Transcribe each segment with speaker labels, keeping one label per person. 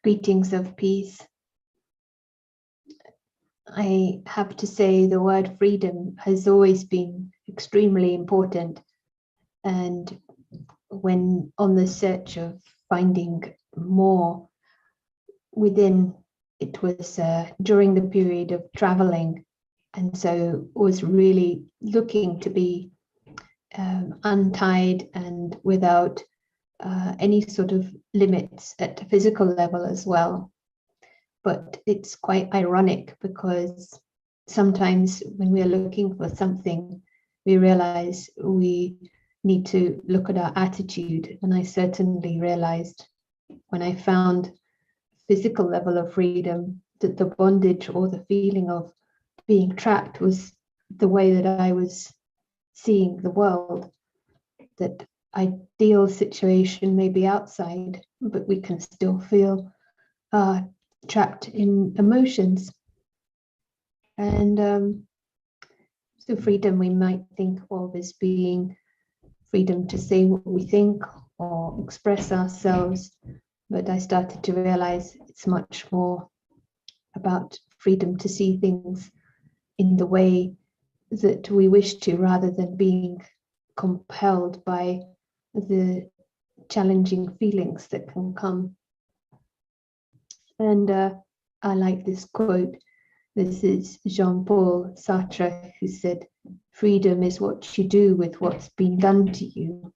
Speaker 1: Greetings of peace. I have to say the word freedom has always been extremely important. And when on the search of finding more within, it was during the period of traveling. And so was really looking to be untied and without any sort of limits at the physical level as well. But it's quite ironic because sometimes when we are looking for something, we realize we need to look at our attitude. And I certainly realized when I found physical level of freedom that the bondage or the feeling of being trapped was the way that I was seeing the world. That ideal situation may be outside, but we can still feel trapped in emotions. And so freedom we might think of as being freedom to say what we think or express ourselves, but I started to realize it's much more about freedom to see things in the way that we wish to, rather than being compelled by the challenging feelings that can come. And I like this quote. This is Jean-Paul Sartre, who said, freedom is what you do with what's been done to you,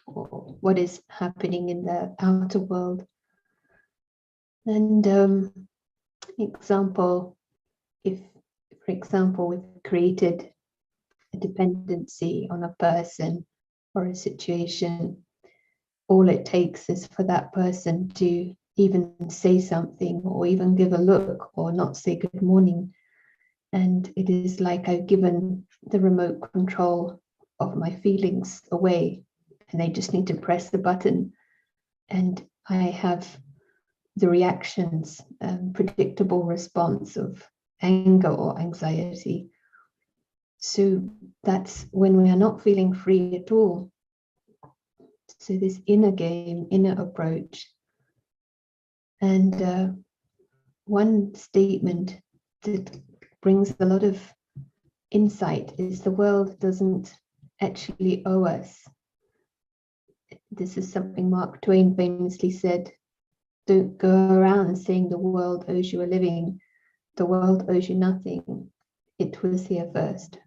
Speaker 1: or what is happening in the outer world. And example, if, for example, we've created a dependency on a person or a situation, all it takes is for that person to even say something or even give a look or not say good morning. And it is like I've given the remote control of my feelings away, and they just need to press the button. And I have the reactions, predictable response of anger or anxiety. So that's when we are not feeling free at all. So this inner game, inner approach. And one statement that brings a lot of insight is the world doesn't actually owe us. This is something Mark Twain famously said, don't go around saying the world owes you a living. The world owes you nothing. It was here first.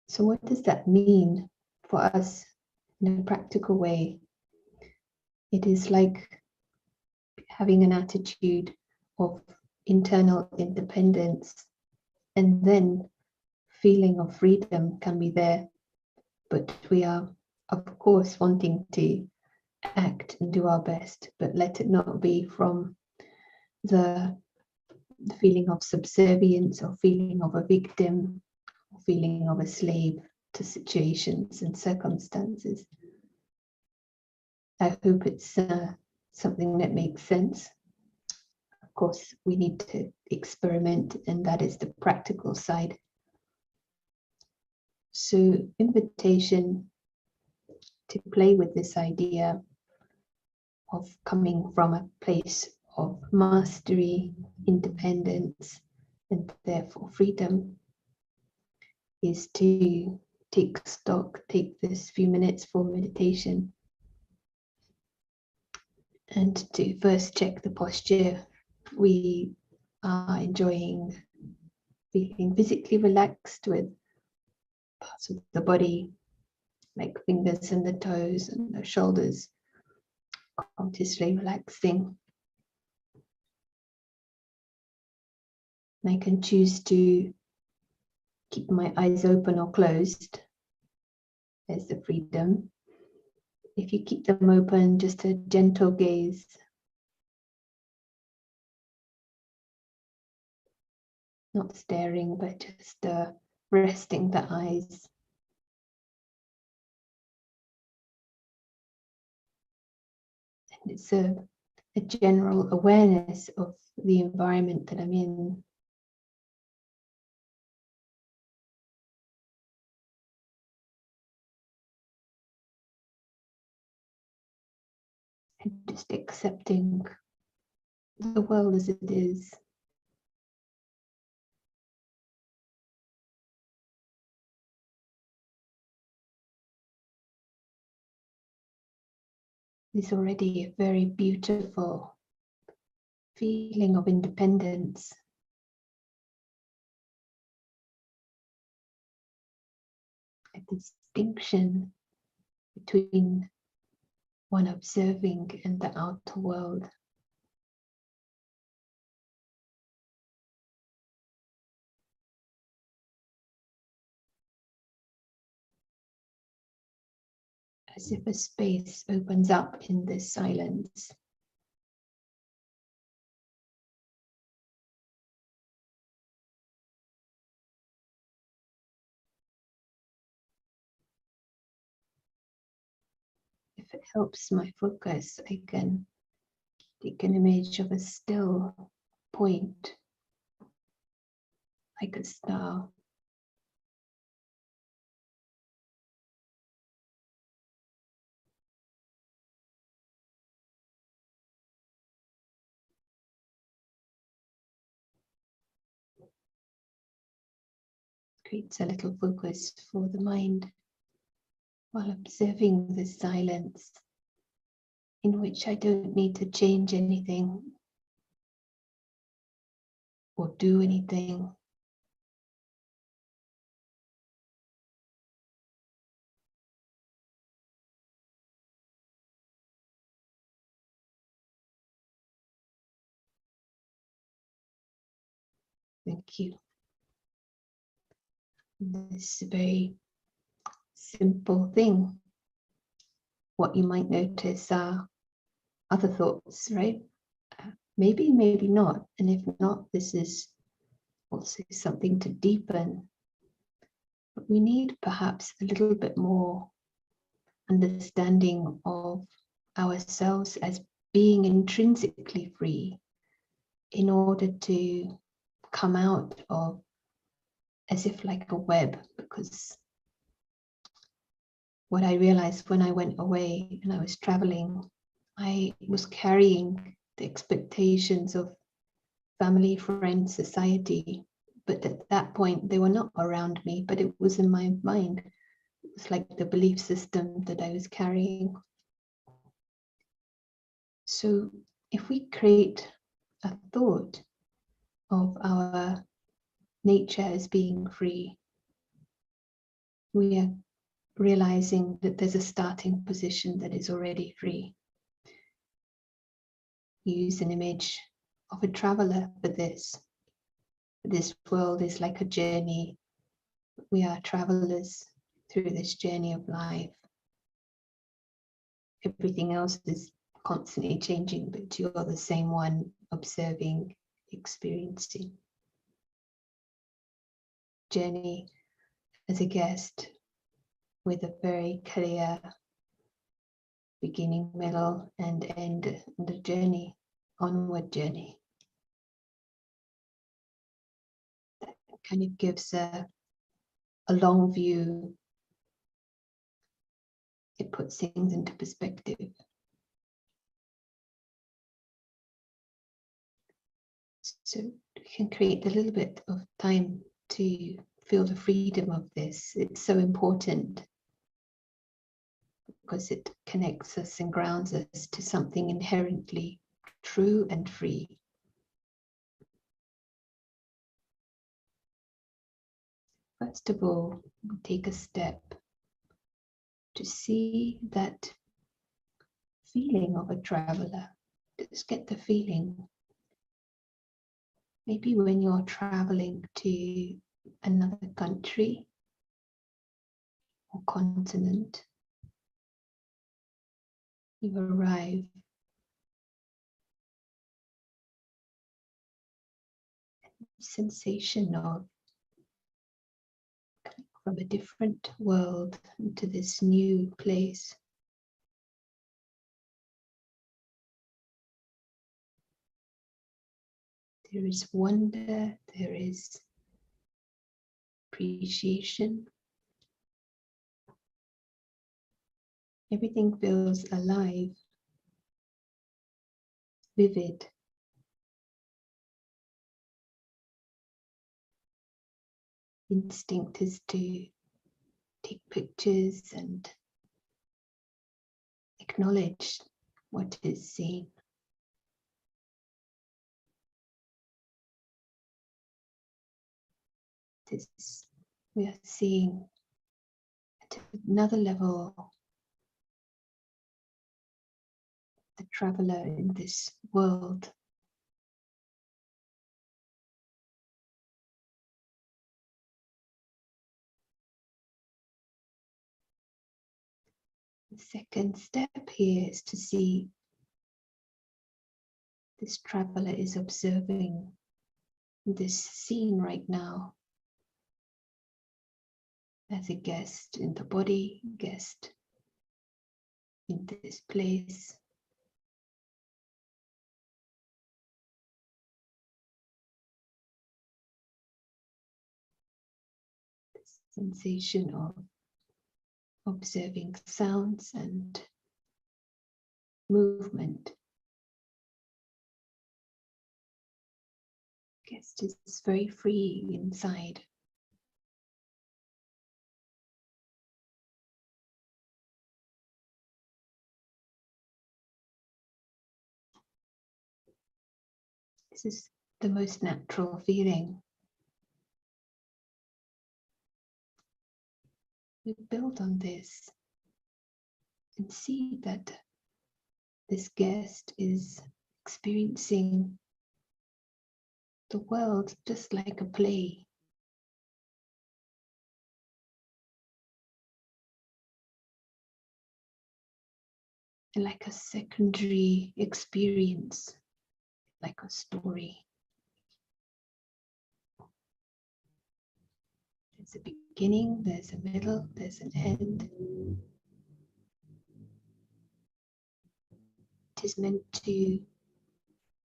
Speaker 1: So what does that mean for us in a practical way? It is like having an attitude of internal independence, and then feeling of freedom can be there, but we are of course wanting to act and do our best, but let it not be from the feeling of subservience or feeling of a victim or feeling of a slave to situations and circumstances. I hope it's something that makes sense. Of course, we need to experiment, and that is the practical side. So, invitation to play with this idea of coming from a place of mastery, independence, and therefore freedom is to take stock, take this few minutes for meditation, and to first check the posture. We are enjoying feeling physically relaxed with parts of the body, like fingers and the toes and the shoulders, consciously relaxing. I can choose to keep my eyes open or closed. There's the freedom. If you keep them open, just a gentle gaze. Not staring, but just resting the eyes. And it's a general awareness of the environment that I'm in. and just accepting the world as it is. Is already a very beautiful feeling of independence. A distinction between one observing and the outer world. As if a space opens up in this silence. If it helps my focus, I can take an image of a still point, like a star. Creates a little focus for the mind while observing the silence, in which I don't need to change anything or do anything. Thank you. This very simple thing. What you might notice are other thoughts, right? Maybe, maybe not. And if not, this is also something to deepen. But we need perhaps a little bit more understanding of ourselves as being intrinsically free in order to come out of as if like a web, because what I realized when I went away and I was traveling, I was carrying the expectations of family, friends, society, but at that point they were not around me, but it was in my mind. It was like the belief system that I was carrying. So if we create a thought of our nature as being free, we are realizing that there's a starting position that is already free. Use an image of a traveler for this. This world is like a journey. We are travelers through this journey of life. Everything else is constantly changing, but you're the same one observing, experiencing. Journey as a guest with a very clear beginning, middle, and end, the journey, onward journey. That kind of gives a long view. It puts things into perspective. So we can create a little bit of time to feel the freedom of this. It's so important because it connects us and grounds us to something inherently true and free. First of all, we'll take a step to see that feeling of a traveler. Just get the feeling. Maybe when you're traveling to another country or continent, you arrive sensation of coming from a different world into this new place. There is wonder, there is appreciation. Everything feels alive. vivid. Instinct is to take pictures and acknowledge what is seen. This we are seeing at another level the traveler in this world. The second step here is to see this traveler is observing this scene right now as a guest in the body, guest in this place. The sensation of observing sounds and movement. Guest is very free inside. This is the most natural feeling. We build on this and see that this guest is experiencing the world just like a play. Like a secondary experience, like a story. There's a beginning, there's a middle, there's an end. It is meant to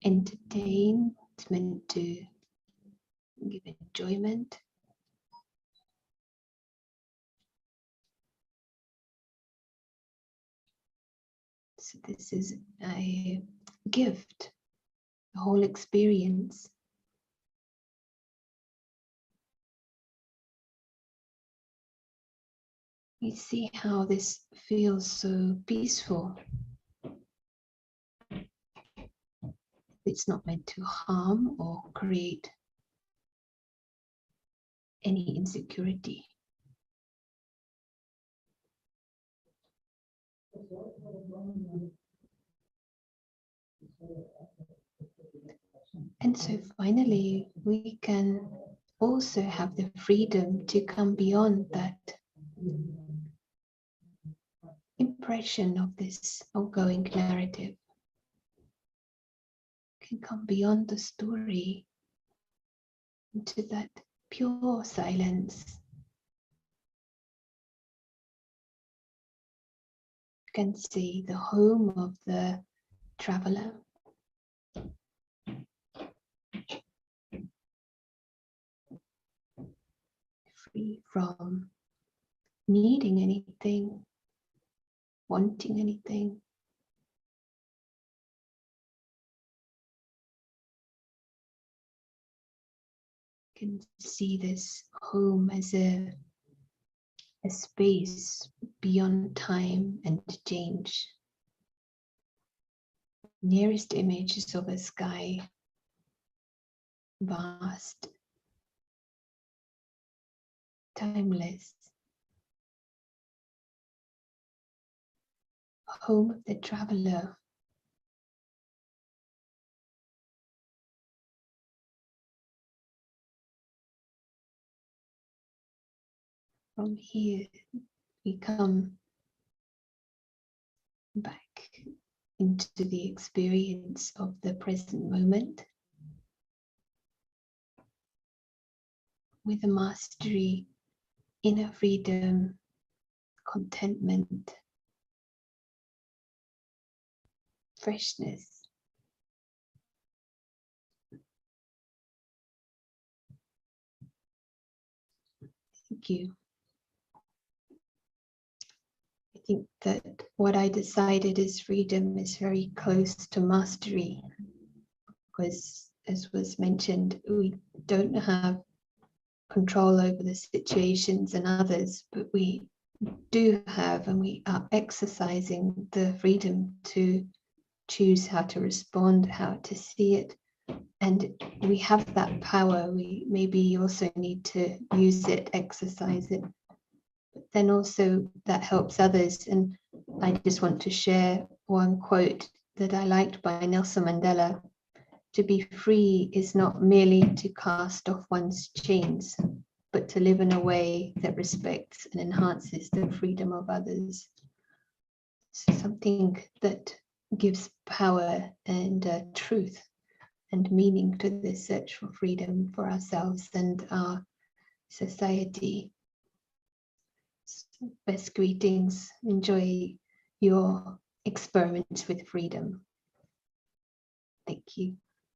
Speaker 1: entertain, it's meant to give enjoyment. So this is a gift, the whole experience. You see how this feels so peaceful. It's not meant to harm or create any insecurity. And so finally, we can also have the freedom to come beyond that impression of this ongoing narrative. Can come beyond the story into that pure silence. You can see the home of the traveler. Free from needing anything, wanting anything. You can see this home as a space beyond time and change. Nearest images of a sky, vast, timeless. Home of the traveler. From here, we come back into the experience of the present moment with a mastery, inner freedom, contentment, freshness. Thank you. think that what I decided is freedom is very close to mastery, because, as was mentioned, we don't have control over the situations and others, but we do have, and we are exercising the freedom to choose how to respond, how to see it. And we have that power. We maybe also need to use it, exercise it. But then also that helps others. And I just want to share one quote that I liked by Nelson Mandela. To be free is not merely to cast off one's chains, but to live in a way that respects and enhances the freedom of others. So something that gives power and truth and meaning to this search for freedom for ourselves and our society. Best greetings. Enjoy your experiments with freedom. Thank you.